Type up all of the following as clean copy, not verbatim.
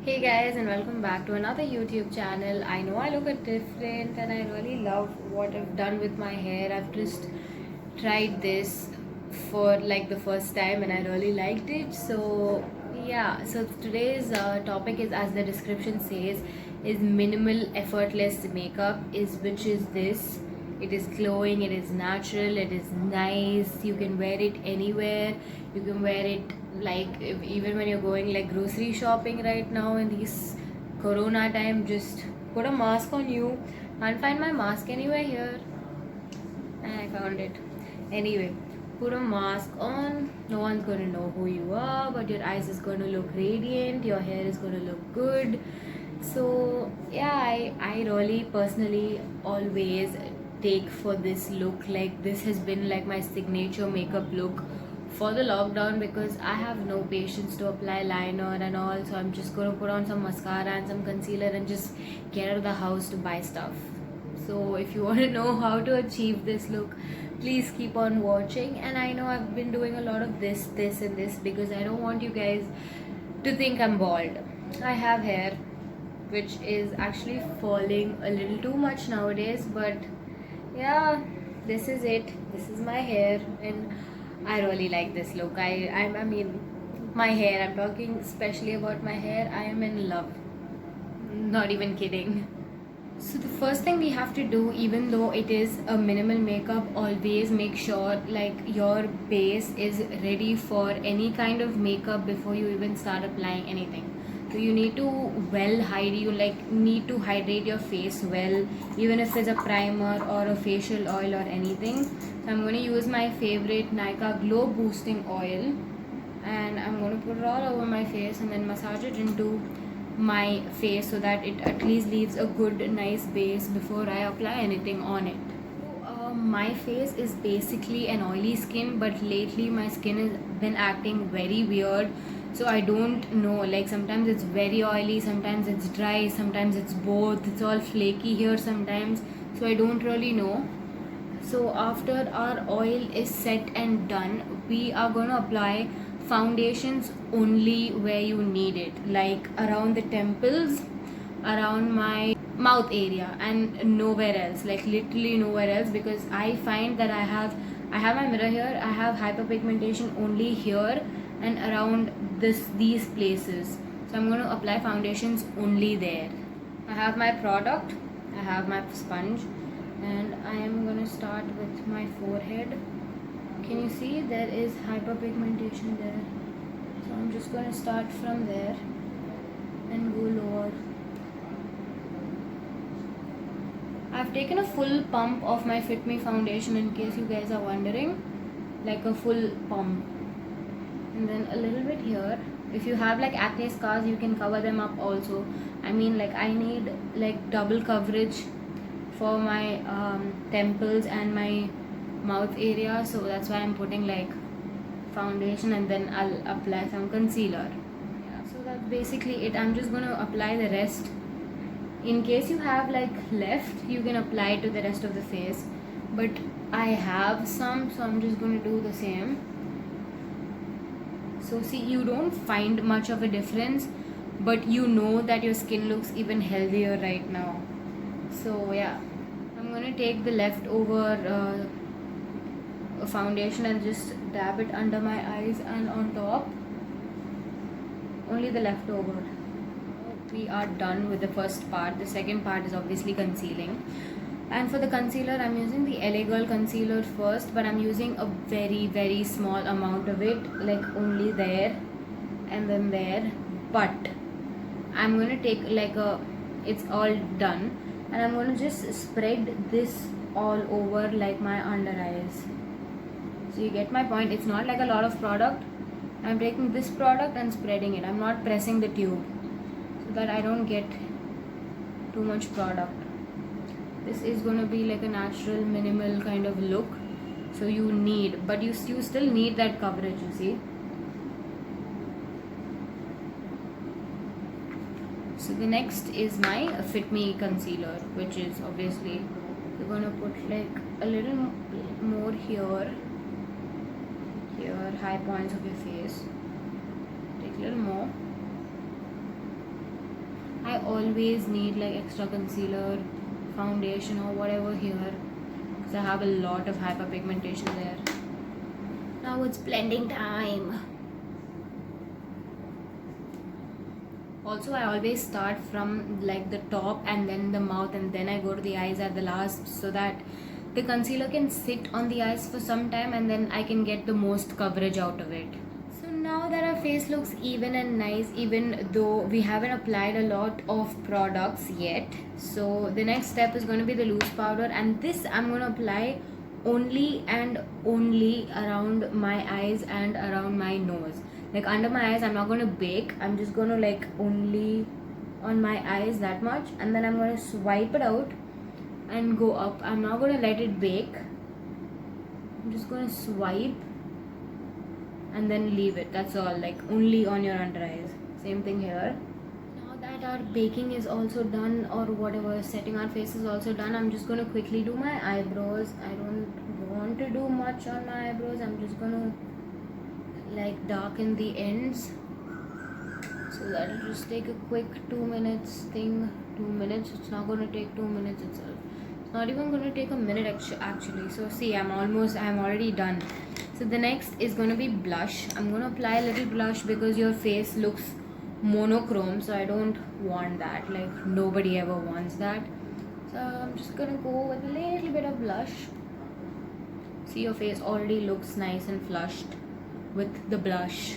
Hey guys, and welcome back to another YouTube channel. I know I look a different and I really love what I've done with my hair. I've just tried this for like the first time and I really liked it. So yeah, so today's topic is, as the description says, is minimal effortless makeup, is which is this. It is glowing, it is natural, it is nice. You can wear it anywhere. You can wear it like even when you're going like grocery shopping right now in these corona time. Just put a mask on you. Can't find my mask anywhere here. And I found it. Anyway, put a mask on. No one's gonna know who you are, but your eyes is gonna look radiant. Your hair is gonna look good. So yeah, I really personally always take for this look. Like this has been like my signature makeup look for the lockdown, because I have no patience to apply liner and all. So I'm just gonna put on some mascara and some concealer and just get out of the house to buy stuff. So if you want to know how to achieve this look, please keep on watching. And I know I've been doing a lot of this and this because I don't want you guys to think I'm bald. I have hair which is actually falling a little too much nowadays, but yeah, this is it. This is my hair and I really like this look. I mean my hair, I'm talking especially about my hair. I am in love. Not even kidding. So the first thing we have to do, even though it is a minimal makeup, always make sure like your base is ready for any kind of makeup before you even start applying anything. So you need to need to hydrate your face well, even if it's a primer or a facial oil or anything. So I'm going to use my favorite Nykaa Glow Boosting Oil, and I'm going to put it all over my face and then massage it into my face so that it at least leaves a good nice base before I apply anything on it. My face is basically an oily skin, but lately my skin has been acting very weird. So I don't know, like sometimes it's very oily, sometimes it's dry, sometimes it's both. It's all flaky here sometimes. So I don't really know. So after our oil is set and done, we are going to apply foundations only where you need it, like around the temples, around my mouth area, and nowhere else, like literally nowhere else, because I find that I have my mirror here. I have hyperpigmentation only here and around these places. So I'm going to apply foundations only there. I have my product, I have my sponge, and I am going to start with my forehead. Can you see there is hyperpigmentation there? So I'm just going to start from there and go lower. I've taken a full pump of my Fit Me foundation, in case you guys are wondering, like a full pump, and then a little bit here. If you have like acne scars, you can cover them up also. I mean, like I need like double coverage for my temples and my mouth area, so that's why I'm putting like foundation and then I'll apply some concealer. Yeah, so that's basically it. I'm just gonna apply the rest. In case you have like left, you can apply it to the rest of the face, but I have some, so I'm just gonna do the same. So see, you don't find much of a difference, but you know that your skin looks even healthier right now. So yeah, I'm gonna take the leftover foundation and just dab it under my eyes and on top. Only the leftover. We are done with the first part. The second part is obviously concealing. And for the concealer, I'm using the LA Girl concealer first, but I'm using a very small amount of it, like only there and then there. But I'm gonna take like it's all done, and I'm gonna just spread this all over like my under eyes. So you get my point. It's not like a lot of product. I'm taking this product and spreading it. I'm not pressing the tube so that I don't get too much product. This is going to be like a natural minimal kind of look, so you need, but you still need that coverage, you see. So the next is my Fit Me concealer, which is obviously we're going to put like a little more here, high points of your face. Take a little more. always need like extra concealer, foundation or whatever here, because I have a lot of hyperpigmentation there. Now it's blending time. Also, I always start from like the top and then the mouth, and then I go to the eyes at the last, so that the concealer can sit on the eyes for some time and then I can get the most coverage out of it. So now that our face looks even and nice, even though we haven't applied a lot of products yet, so the next step is going to be the loose powder, and this I'm going to apply only and only around my eyes and around my nose. Like under my eyes I'm not going to bake, I'm just going to like only on my eyes, that much, and then I'm going to swipe it out and go up. I'm not going to let it bake, I'm just going to swipe and then leave it, that's all, like only on your under eyes. Same thing here. Now that our baking is also done, or whatever, setting our face is also done, I'm just going to quickly do my eyebrows. I don't want to do much on my eyebrows, I'm just going to like darken the ends, so that'll just take a quick 2 minutes thing. 2 minutes, it's not going to take 2 minutes itself, it's not even going to take a minute actually. So see, I'm already done. So the next is going to be blush. I'm going to apply a little blush because your face looks monochrome, so I don't want that, like nobody ever wants that. So I'm just going to go with a little bit of blush. See, your face already looks nice and flushed with the blush.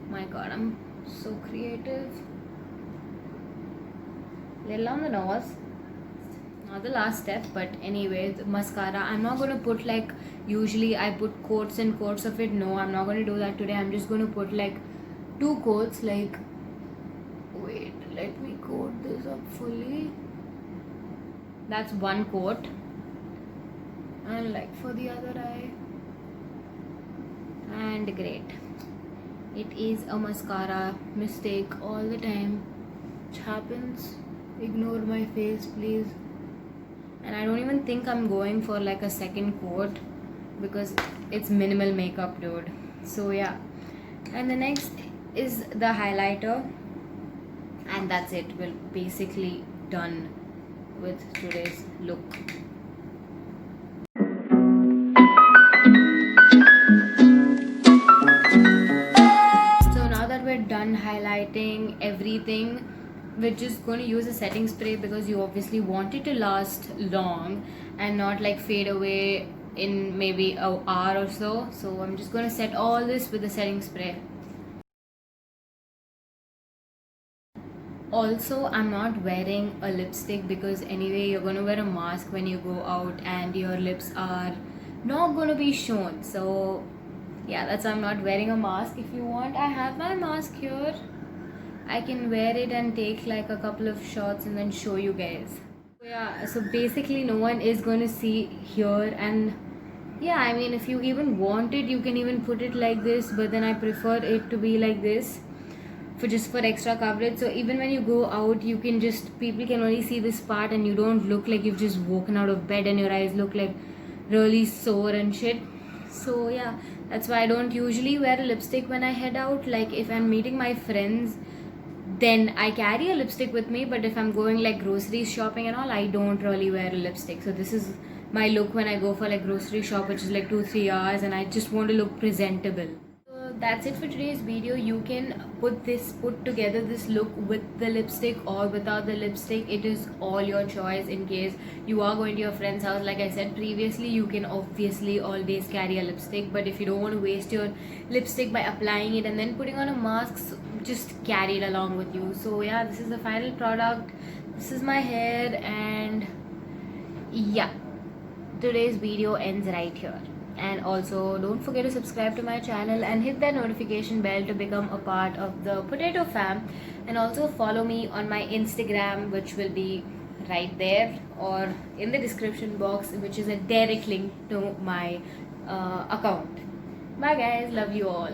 My god, I'm so creative. Little on the nose. Not the last step, but anyway, the mascara. I'm not going to put like, usually I put coats and coats of it. No, I'm not going to do that today. I'm just going to put like 2 coats, like, wait, let me coat this up fully. That's 1 coat. And like for the other eye. And great. It is a mascara mistake all the time. Which happens. Ignore my face, please. And I don't even think I'm going for like a second coat, because it's minimal makeup, dude. So yeah. And the next is the highlighter, and that's it. We're basically done with today's look. So now that we're done highlighting everything, we're just going to use a setting spray, because you obviously want it to last long and not like fade away in maybe an hour or so. So I'm just going to set all this with the setting spray. Also, I'm not wearing a lipstick because anyway you're going to wear a mask when you go out and your lips are not going to be shown. So yeah, that's why I'm not wearing a mask. If you want, I have my mask here. I can wear it and take like a couple of shots and then show you guys. Yeah, so basically no one is going to see here, and yeah, I mean, if you even want it, you can even put it like this, but then I prefer it to be like this for extra coverage. So even when you go out, you can just, people can only see this part and you don't look like you've just woken out of bed and your eyes look like really sore and shit. So yeah, that's why I don't usually wear a lipstick when I head out. Like if I'm meeting my friends, then I carry a lipstick with me, but if I'm going like grocery shopping and all, I don't really wear a lipstick. So this is my look when I go for like grocery shop, which is like 2-3 hours, and I just want to look presentable. So that's it for today's video. You can put together this look with the lipstick or without the lipstick. It is all your choice. In case you are going to your friend's house, like I said previously, you can obviously always carry a lipstick, but if you don't want to waste your lipstick by applying it and then putting on a mask, just carry it along with you. So yeah, this is the final product. This is my hair, and yeah, today's video ends right here. And also don't forget to subscribe to my channel and hit that notification bell to become a part of the Potato Fam, and also follow me on my Instagram, which will be right there or in the description box, which is a direct link to my account. Bye guys, love you all.